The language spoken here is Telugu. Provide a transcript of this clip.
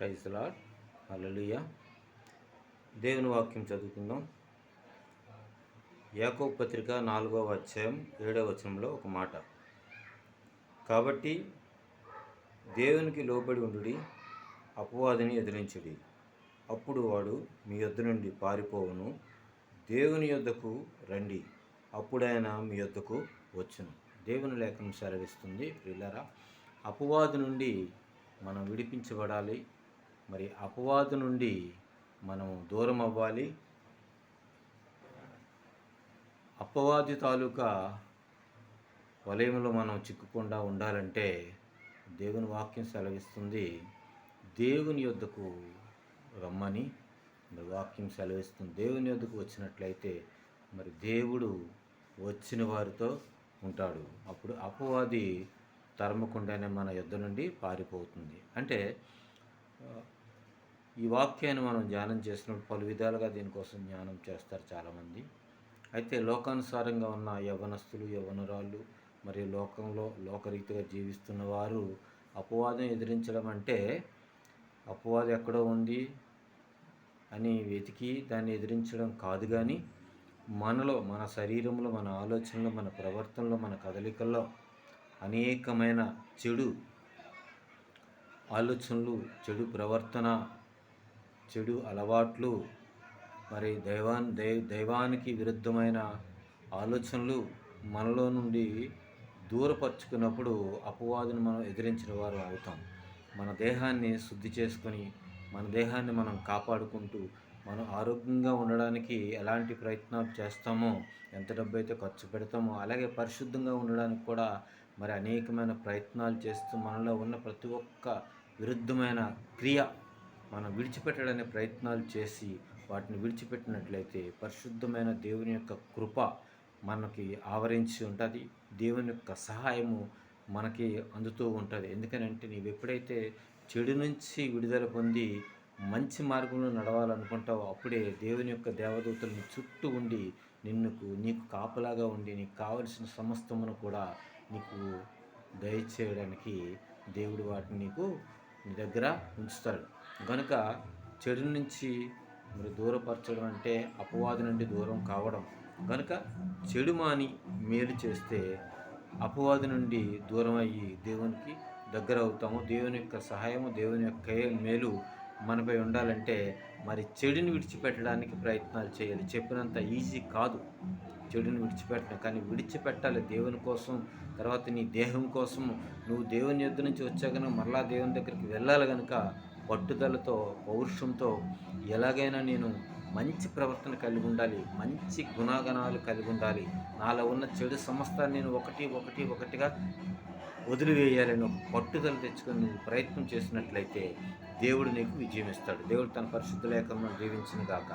Praise the lord. హల్లెలూయా. దేవుని వాక్యం చదువుకుందాం. యాకోబు పత్రిక 4వ అధ్యాయం 7వ వచనంలో ఒక మాట. కాబట్టి దేవునికి లోబడి ఉండుడి, అపవాదిని ఎదిరించుడి, అప్పుడు వాడు మీ యొద్ద నుండి పారిపోవును. దేవుని యొద్దకు రండి, అప్పుడైన మీ యొద్దకు వచ్చును. దేవుని లేఖనం సెలవిస్తుంది. ప్రియులారా, అపవాది నుండి మనం విడిపించబడాలి. మరి అపవాదు నుండి మనం దూరం అవ్వాలి. అపవాది తాలూకా వలయంలో మనం చిక్కకుండా ఉండాలంటే దేవుని వాక్యం సెలవిస్తుంది, దేవుని యొద్దకు రమ్మని వాక్యం సెలవిస్తుంది. దేవుని యొద్దకు వచ్చినట్లయితే మరి దేవుడు వచ్చిన వారితో ఉంటాడు. అప్పుడు అపవాది తరమకుండానే మన యొద్ద నుండి పారిపోతుంది. అంటే ఈ వాక్యాన్ని మనం ధ్యానం చేసినప్పుడు పలు విధాలుగా దీనికోసం ధ్యానం చేస్తారు చాలామంది. అయితే లోకానుసారంగా ఉన్న యవ్వనస్తులు, యవ్వనురాళ్ళు, మరియు లోకంలో లోకరీతిగా జీవిస్తున్న వారు అపవాదం ఎదిరించడం అంటే అపవాదం ఎక్కడో ఉంది అని వెతికి దాన్ని ఎదిరించడం కాదు, కానీ మనలో, మన శరీరంలో, మన ఆలోచనలో, మన ప్రవర్తనలో, మన కదలికల్లో అనేకమైన చెడు ఆలోచనలు, చెడు ప్రవర్తన, చెడు అలవాట్లు, మరి దైవానికి విరుద్ధమైన ఆలోచనలు మనలో నుండి దూరపరుచుకున్నప్పుడు అపవాదుని మనం ఎదిరించిన వారు అవుతాం. మన దేహాన్ని శుద్ధి చేసుకొని, మన దేహాన్ని మనం కాపాడుకుంటూ, మనం ఆరోగ్యంగా ఉండడానికి ఎలాంటి ప్రయత్నాలు చేస్తామో, ఎంత డబ్బు అయితే ఖర్చు పెడతామో, అలాగే పరిశుద్ధంగా ఉండడానికి కూడా మరి అనేకమైన ప్రయత్నాలు చేస్తూ మనలో ఉన్న ప్రతి ఒక్క విరుద్ధమైన క్రియ మనం విడిచిపెట్టడానికి ప్రయత్నాలు చేసి వాటిని విడిచిపెట్టినట్లయితే పరిశుద్ధమైన దేవుని యొక్క కృప మనకి ఆవరించి ఉంటుంది. దేవుని యొక్క సహాయము మనకి అందుతూ ఉంటుంది. ఎందుకనంటే నీవు ఎప్పుడైతే చెడు నుంచి విడుదల పొంది మంచి మార్గంలో నడవాలనుకుంటావో అప్పుడే దేవుని యొక్క దేవదూతలను చుట్టూ ఉండి నీకు కాపలాగా ఉండి నీకు కావలసిన సమస్తమును కూడా నీకు దయచేయడానికి దేవుడు వాటిని నీకు నీ దగ్గర ఉంచుతాడు. కనుక చెడు నుంచి మరి దూరపరచడం అంటే అపవాది నుండి దూరం కావడం. కనుక చెడు మాని మేలు చేస్తే అపవాది నుండి దూరం అయ్యి దేవునికి దగ్గర అవుతాము. దేవుని యొక్క సహాయము, దేవుని యొక్క మేలు మనపై ఉండాలంటే మరి చెడుని విడిచిపెట్టడానికి ప్రయత్నాలు చేయాలి. చెప్పినంత ఈజీ కాదు చెడుని విడిచిపెట్టడం, కానీ విడిచిపెట్టాలి దేవుని కోసం. తర్వాత నీ దేహం కోసం నువ్వు దేవుని యొద్ద నుంచి వచ్చాక మరలా దేవుని దగ్గరికి వెళ్ళాలి. కనుక పట్టుదలతో, పౌరుషంతో ఎలాగైనా నేను మంచి ప్రవర్తన కలిగి ఉండాలి, మంచి గుణగణాలు కలిగి ఉండాలి, నాలో ఉన్న చెడు సమస్తాన్ని నేను ఒకటిగా వదిలివేయాలని ఒక పట్టుదల తెచ్చుకొని నువ్వు ప్రయత్నం చేసినట్లయితే దేవుడు నీకు విజయం ఇస్తాడు. దేవుడు తన పరిశుద్ధ లేఖలను దీవించును గాక.